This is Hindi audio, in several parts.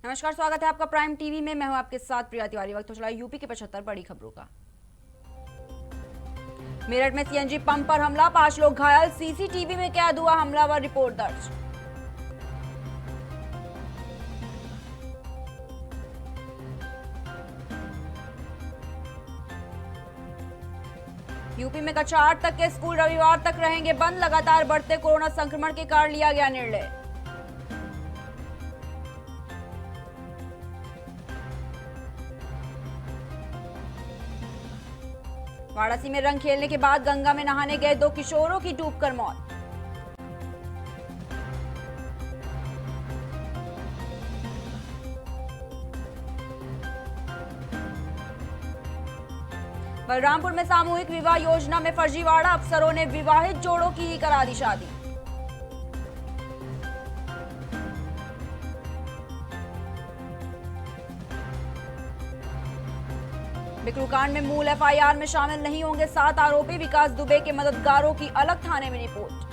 नमस्कार, स्वागत है आपका प्राइम टीवी में। मैं हूं आपके साथ प्रिया तिवारी। वक्त तो चला यूपी के 75 बड़ी खबरों का। मेरठ में सीएनजी पंप पर हमला, 5 लोग घायल, सीसीटीवी में कैद हुआ हमलावर, रिपोर्ट दर्ज। यूपी में कक्षा 8 तक के स्कूल रविवार तक रहेंगे बंद, लगातार बढ़ते कोरोना संक्रमण के कारण लिया गया निर्णय। वाराणसी में रंग खेलने के बाद गंगा में नहाने गए 2 किशोरों की डूबकर मौत। बलरामपुर में सामूहिक विवाह योजना में फर्जीवाड़ा, अफसरों ने विवाहित जोड़ों की ही करा दी शादी। बिकरू कांड में मूल एफआईआर में शामिल नहीं होंगे 7 आरोपी, विकास दुबे के मददगारों की अलग थाने में रिपोर्ट।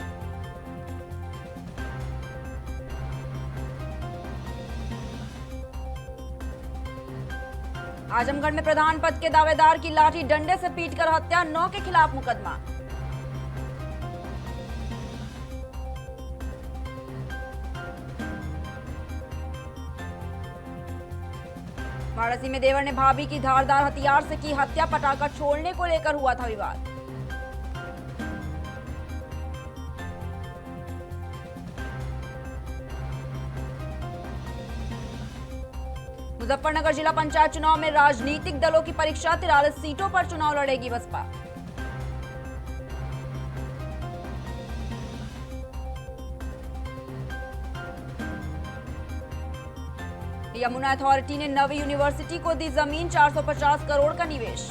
आजमगढ़ में प्रधान पद के दावेदार की लाठी डंडे से पीटकर हत्या, 9 के खिलाफ मुकदमा। वाराणसी में देवर ने भाभी की धारदार हथियार से की हत्या, पटाखा छोड़ने को लेकर हुआ था विवाद। मुजफ्फरनगर जिला पंचायत चुनाव में राजनीतिक दलों की परीक्षा, 43 सीटों पर चुनाव लड़ेगी बसपा। यमुना अथॉरिटी ने नवी यूनिवर्सिटी को दी जमीन, 450 करोड़ का निवेश।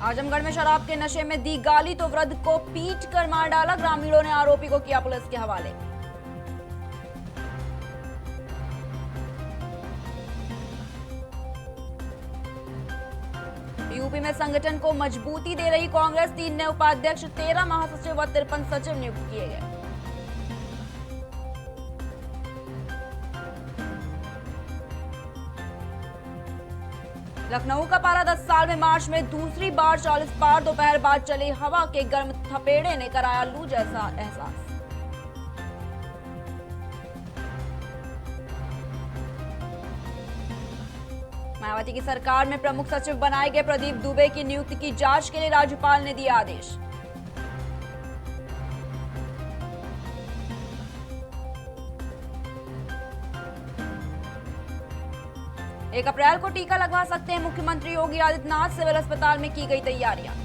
आजमगढ़ में शराब के नशे में दी गाली तो वृद्ध को पीट कर मार डाला, ग्रामीणों ने आरोपी को किया पुलिस के हवाले। यूपी में संगठन को मजबूती दे रही कांग्रेस, 3 नए उपाध्यक्ष, 13 महासचिव व 53 सचिव नियुक्त किए गए। लखनऊ का पारा 10 साल में मार्च में दूसरी बार 40 पार, दोपहर बाद चली हवा के गर्म थपेड़े ने कराया लू जैसा एहसास। मायावती की सरकार में प्रमुख सचिव बनाए गए प्रदीप दुबे की नियुक्ति की जांच के लिए राज्यपाल ने दिया आदेश। एक अप्रैल को टीका लगवा सकते हैं मुख्यमंत्री योगी आदित्यनाथ, सिविल अस्पताल में की गई तैयारियां।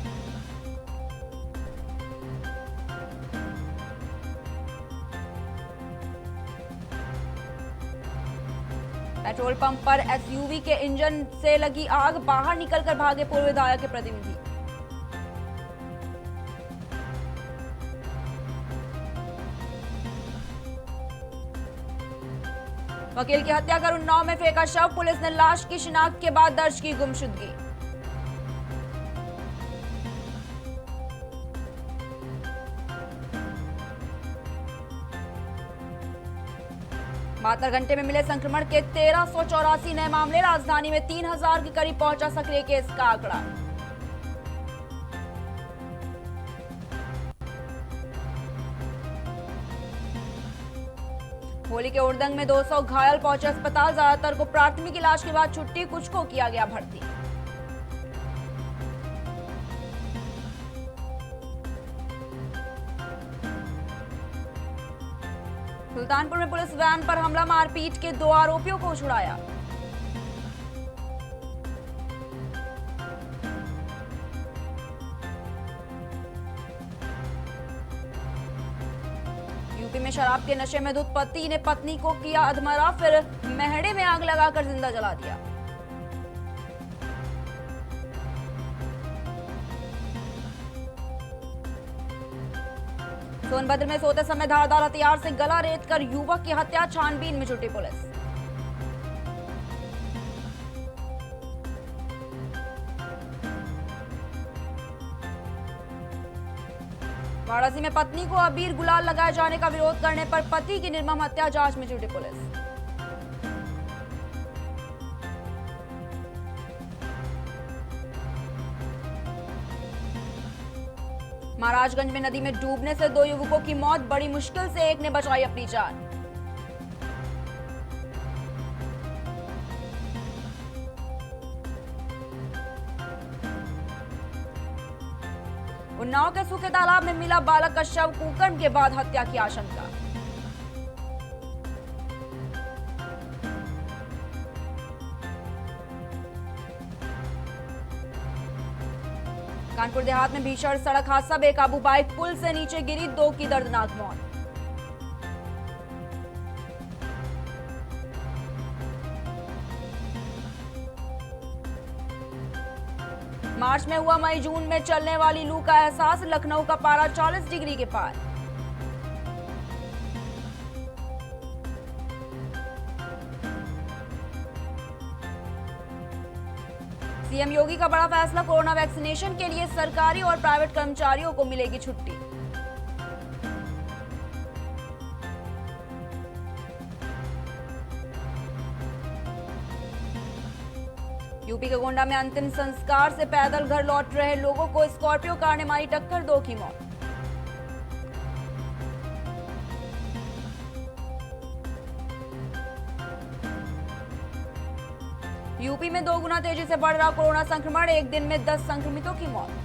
पेट्रोल पंप पर एसयूवी के इंजन से लगी आग, बाहर निकलकर भागे पूर्व विधायक के प्रतिनिधि। वकील की हत्या कर उन्नाव में फेंका शव, पुलिस ने लाश की शिनाख्त के बाद दर्ज की गुमशुदगी। बहत्तर घंटे में मिले संक्रमण के 1384 नए मामले, राजधानी में 3000 के करीब पहुंचा सक्रिय केस का आंकड़ा। होली के उड़दंग में 200 घायल, पहुंचे अस्पताल, ज्यादातर को प्राथमिक इलाज के बाद छुट्टी, कुछ को किया गया भर्ती। सुल्तानपुर में पुलिस वैन पर हमला, मारपीट के 2 आरोपियों को छुड़ाया। यूपी में शराब के नशे में धुत पति ने पत्नी को किया अधमरा, फिर मेहड़े में आग लगाकर जिंदा जला दिया। सोनभद्र में सोते समय धारदार हथियार से गला रेतकर युवक की हत्या, छानबीन में जुटी पुलिस। वाराणसी में पत्नी को अबीर गुलाल लगाए जाने का विरोध करने पर पति की निर्मम हत्या, जांच में जुटी पुलिस। महाराजगंज में नदी में डूबने से 2 युवकों की मौत, बड़ी मुश्किल से एक ने बचाई अपनी जान। उन्नाव के सूखे तालाब में मिला बालक का शव, कुकर्म के बाद हत्या की आशंका। कानपुर देहात में भीषण सड़क हादसा, बेकाबू बाइक पुल से नीचे गिरी, 2 की दर्दनाक मौत। मार्च में हुआ मई जून में चलने वाली लू का एहसास, लखनऊ का पारा 40 डिग्री के पार। सीएम योगी का बड़ा फैसला, कोरोना वैक्सीनेशन के लिए सरकारी और प्राइवेट कर्मचारियों को मिलेगी छुट्टी। यूपी के गोंडा में अंतिम संस्कार से पैदल घर लौट रहे लोगों को स्कॉर्पियो कार ने मारी टक्कर, 2 की मौत। यूपी में 2 गुना तेजी से बढ़ रहा कोरोना संक्रमण, एक दिन में 10 संक्रमितों की मौत।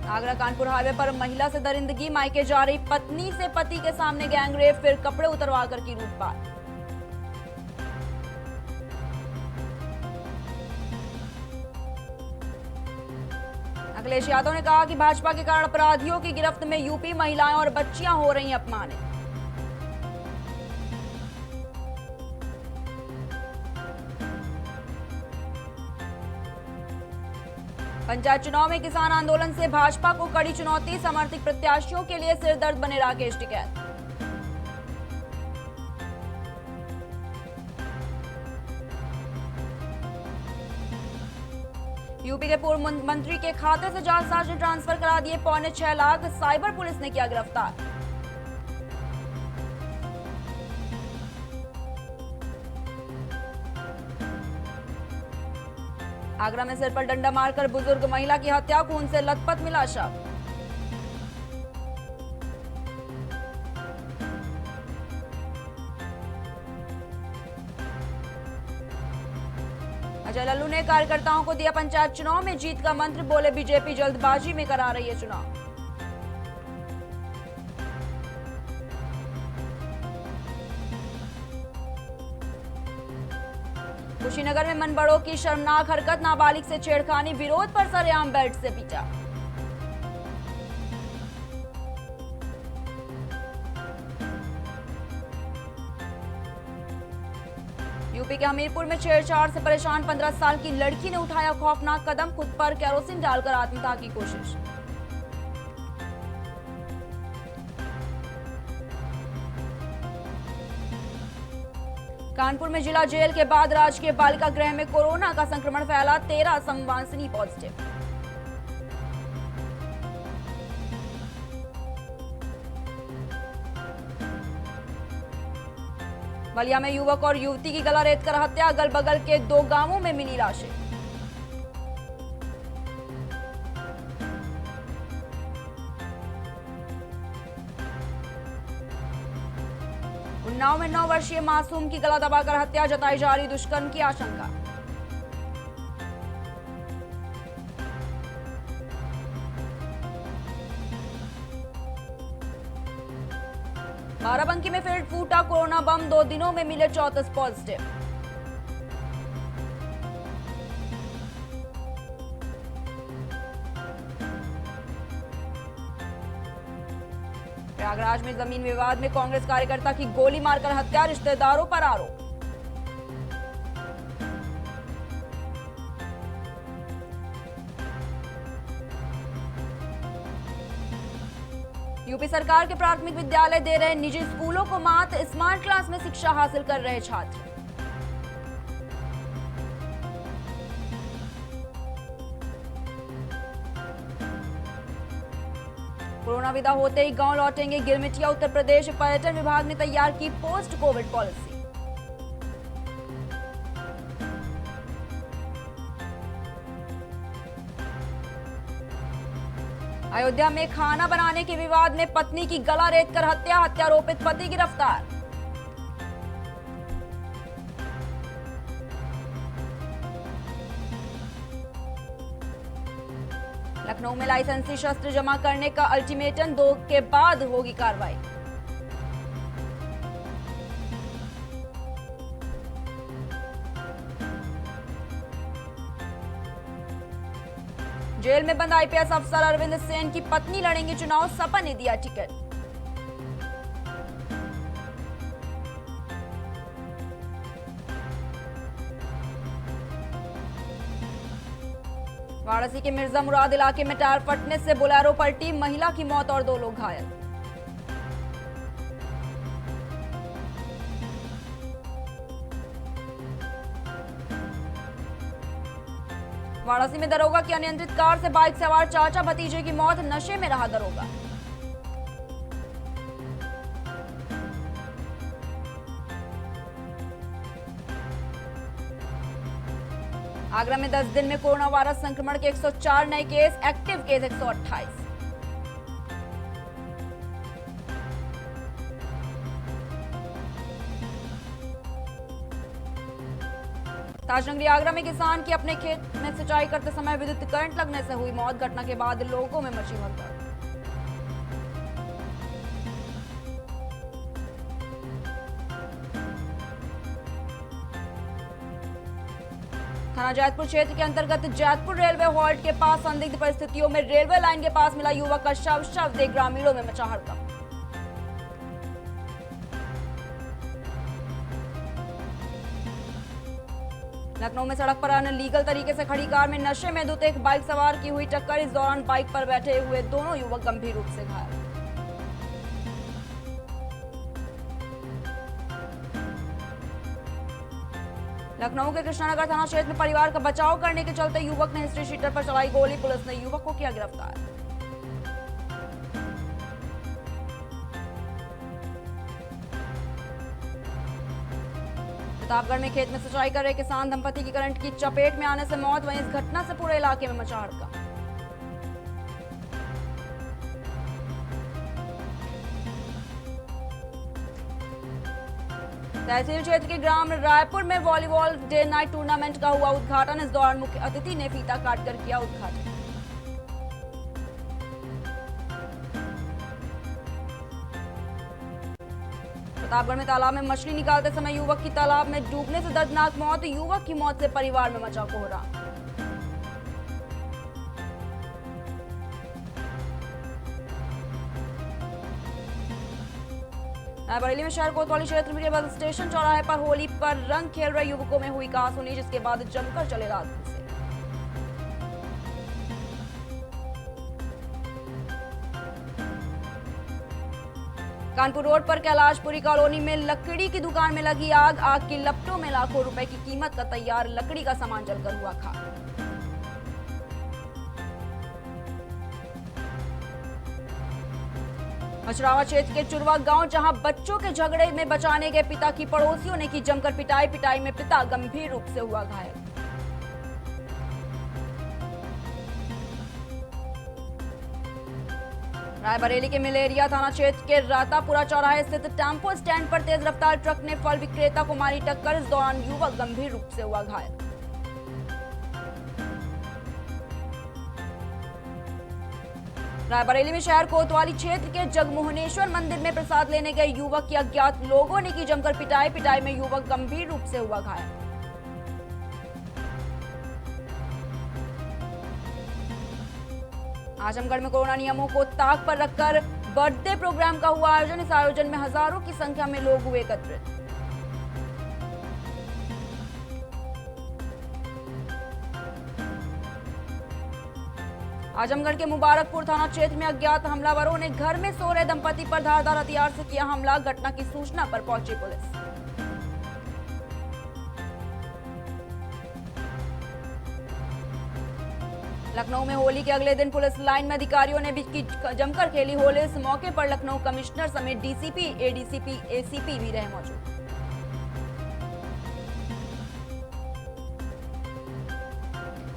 आगरा कानपुर हाईवे पर महिला से दरिंदगी, मायके जा रही पत्नी से पति के सामने गैंगरेप, फिर कपड़े उतरवा कर की लूटपाट। अखिलेश यादव ने कहा कि भाजपा के कारण अपराधियों की गिरफ्त में यूपी, महिलाएं और बच्चियां हो रही अपमानित। पंचायत चुनाव में किसान आंदोलन से भाजपा को कड़ी चुनौती, समर्थित प्रत्याशियों के लिए सिरदर्द बने राकेश टिकैत। यूपी के पूर्व मंत्री के खाते से जालसाज ने ट्रांसफर करा दिए 6.25 लाख, साइबर पुलिस ने किया गिरफ्तार। आगरा में सिर पर डंडा मारकर बुजुर्ग महिला की हत्या, खून से लथपथ मिला शव। अजय लल्लू ने कार्यकर्ताओं को दिया पंचायत चुनाव में जीत का मंत्र, बोले बीजेपी जल्दबाजी में करा रही है चुनाव। कुशीनगर में मनबड़ों की शर्मनाक हरकत, नाबालिग से छेड़खानी, विरोध पर सरेआम बेल्ट से पीटा। यूपी के हमीरपुर में छेड़छाड़ से परेशान 15 साल की लड़की ने उठाया खौफनाक कदम, खुद पर केरोसिन डालकर आत्महत्या की कोशिश। कानपुर में जिला जेल के बाद राजकीय बालिका गृह में कोरोना का संक्रमण फैला, 13 संवासिनी पॉजिटिव। बलिया में युवक और युवती की गला रेतकर हत्या, अगल बगल के 2 गांवों में मिली लाशें। उन्नाव में 9 वर्षीय मासूम की गला दबाकर हत्या, जताई जा रही दुष्कर्म की आशंका। बाराबंकी में फिर फूटा कोरोना बम, 2 दिनों में मिले 34 पॉजिटिव। प्रयागराज में जमीन विवाद में कांग्रेस कार्यकर्ता की गोली मारकर हत्या, रिश्तेदारों पर आरोप। यूपी सरकार के प्राथमिक विद्यालय दे रहे निजी स्कूलों को मात, स्मार्ट क्लास में शिक्षा हासिल कर रहे छात्र। कोरोना विदा होते ही गांव लौटेंगे गिरमिटिया। उत्तर प्रदेश पर्यटन विभाग ने तैयार की पोस्ट कोविड पॉलिसी। अयोध्या में खाना बनाने के विवाद में पत्नी की गला रेतकर हत्या, हत्यारोपित पति गिरफ्तार। लखनऊ में लाइसेंसी शस्त्र जमा करने का अल्टीमेटम 2 के बाद होगी कार्रवाई। जेल में बंद आईपीएस अफसर अरविंद सेन की पत्नी लड़ेंगी चुनाव, सपा ने दिया टिकट। वाराणसी के मिर्जा मुराद इलाके में टायर फटने से बोलेरो पलटी, महिला की मौत और 2 लोग घायल। वाराणसी में दरोगा की अनियंत्रित कार से बाइक सवार चाचा भतीजे की मौत, नशे में रहा दरोगा। आगरा में 10 दिन में कोरोना वायरस संक्रमण के 104 नए case, active case 128। Tajnagari Agra में किसान की अपने खेत में सिंचाई करते समय विद्युत करंट लगने से हुई मौत, घटना के बाद लोगों में मची भगदड़। थाना जैतपुर क्षेत्र के अंतर्गत जैतपुर रेलवे हॉल्ट के पास संदिग्ध परिस्थितियों में रेलवे लाइन के पास मिला युवक का शव देख ग्रामीणों में मचा हड़कंप। लखनऊ में सड़क पर अनलीगल तरीके से खड़ी कार में नशे में धुत एक बाइक सवार की हुई टक्कर, इस दौरान बाइक पर बैठे हुए दोनों युवक गंभीर रूप से घायल। लखनऊ के कृष्णानगर थाना क्षेत्र में परिवार का बचाव करने के चलते युवक ने हिस्ट्री शीटर पर चलाई गोली, पुलिस ने युवक को किया गिरफ्तार। प्रतापगढ़ में खेत में सिंचाई कर रहे किसान दंपति की करंट की चपेट में आने से मौत, वहीं इस घटना से पूरे इलाके में मचा हड़कंप। तहसील क्षेत्र के ग्राम रायपुर में वॉलीबॉल डे नाइट टूर्नामेंट का हुआ उद्घाटन, इस दौरान मुख्य अतिथि ने फीता काटकर किया उद्घाटन। प्रतापगढ़ में तालाब में मछली निकालते समय युवक की तालाब में डूबने से दर्दनाक मौत, युवक की मौत से परिवार में मचा कोहराम। रायबरेली में शहर कोतवाली क्षेत्र के बस स्टेशन चौराहे पर होली पर रंग खेल रहे युवकों में हुई कहासुनी, जिसके बाद जमकर चले रात भर से। कानपुर रोड पर कैलाशपुरी कॉलोनी में लकड़ी की दुकान में लगी आग, आग की लपटों में लाखों रुपए की कीमत का तैयार लकड़ी का सामान जलकर हुआ खाक। मछरावा क्षेत्र के चुरवा गांव, जहां बच्चों के झगड़े में बचाने गए पिता की पड़ोसियों ने की जमकर पिटाई, पिटाई में पिता गंभीर रूप से हुआ घायल। रायबरेली के मिलेरिया थाना क्षेत्र के रातापुरा चौराहे स्थित टेम्पो स्टैंड पर तेज रफ्तार ट्रक ने फल विक्रेता को मारी टक्कर, इस दौरान युवक गंभीर रूप से हुआ घायल। रायबरेली में शहर कोतवाली क्षेत्र के जगमोहनेश्वर मंदिर में प्रसाद लेने गए युवक की अज्ञात लोगों ने की जमकर पिटाई, पिटाई में युवक गंभीर रूप से हुआ घायल। आजमगढ़ में कोरोना नियमों को ताक पर रखकर बर्थडे प्रोग्राम का हुआ आयोजन, इस आयोजन में हजारों की संख्या में लोग हुए एकत्रित। आजमगढ़ के मुबारकपुर थाना क्षेत्र में अज्ञात हमलावरों ने घर में सो रहे दंपति पर धारदार हथियार से किया हमला, घटना की सूचना पर पहुंची पुलिस। लखनऊ में होली के अगले दिन पुलिस लाइन में अधिकारियों ने भी जमकर खेली होली। इस मौके पर लखनऊ कमिश्नर समेत डीसीपी, एडीसीपी, एसीपी भी रहे मौजूद।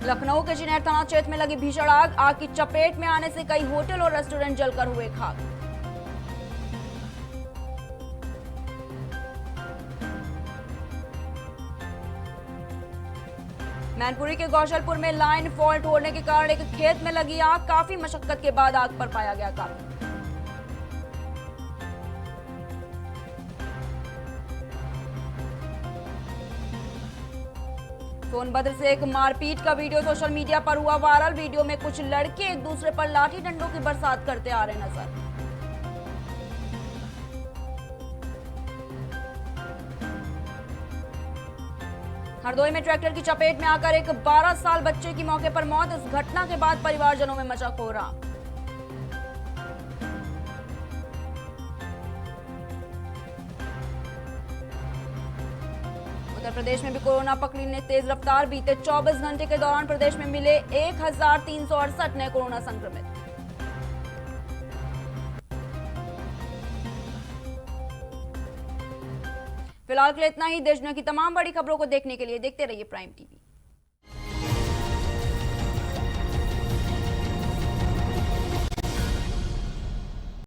लखनऊ के चिनैर थाना क्षेत्र में लगी भीषण आग की चपेट में आने से कई होटल और रेस्टोरेंट जलकर हुए खाक। मैनपुरी के गौशलपुर में लाइन फॉल्ट होने के कारण एक खेत में लगी आग। काफी मशक्कत के बाद आग पर पाया गया काबू। सोनभद्र से एक मारपीट का वीडियो सोशल मीडिया पर हुआ वायरल। वीडियो में कुछ लड़के एक दूसरे पर लाठी डंडों की बरसात करते आ रहे नजर। हरदोई में ट्रैक्टर की चपेट में आकर एक 12 साल बच्चे की मौके पर मौत। इस घटना के बाद परिवारजनों में मचा कोहराम। उत्तर प्रदेश में भी कोरोना पकड़ी ने तेज रफ्तार। बीते 24 घंटे के दौरान प्रदेश में मिले 1368 नए कोरोना संक्रमित। फिलहाल के लिए इतना ही। देश दुनिया की तमाम बड़ी खबरों को देखने के लिए देखते रहिए प्राइम टीवी।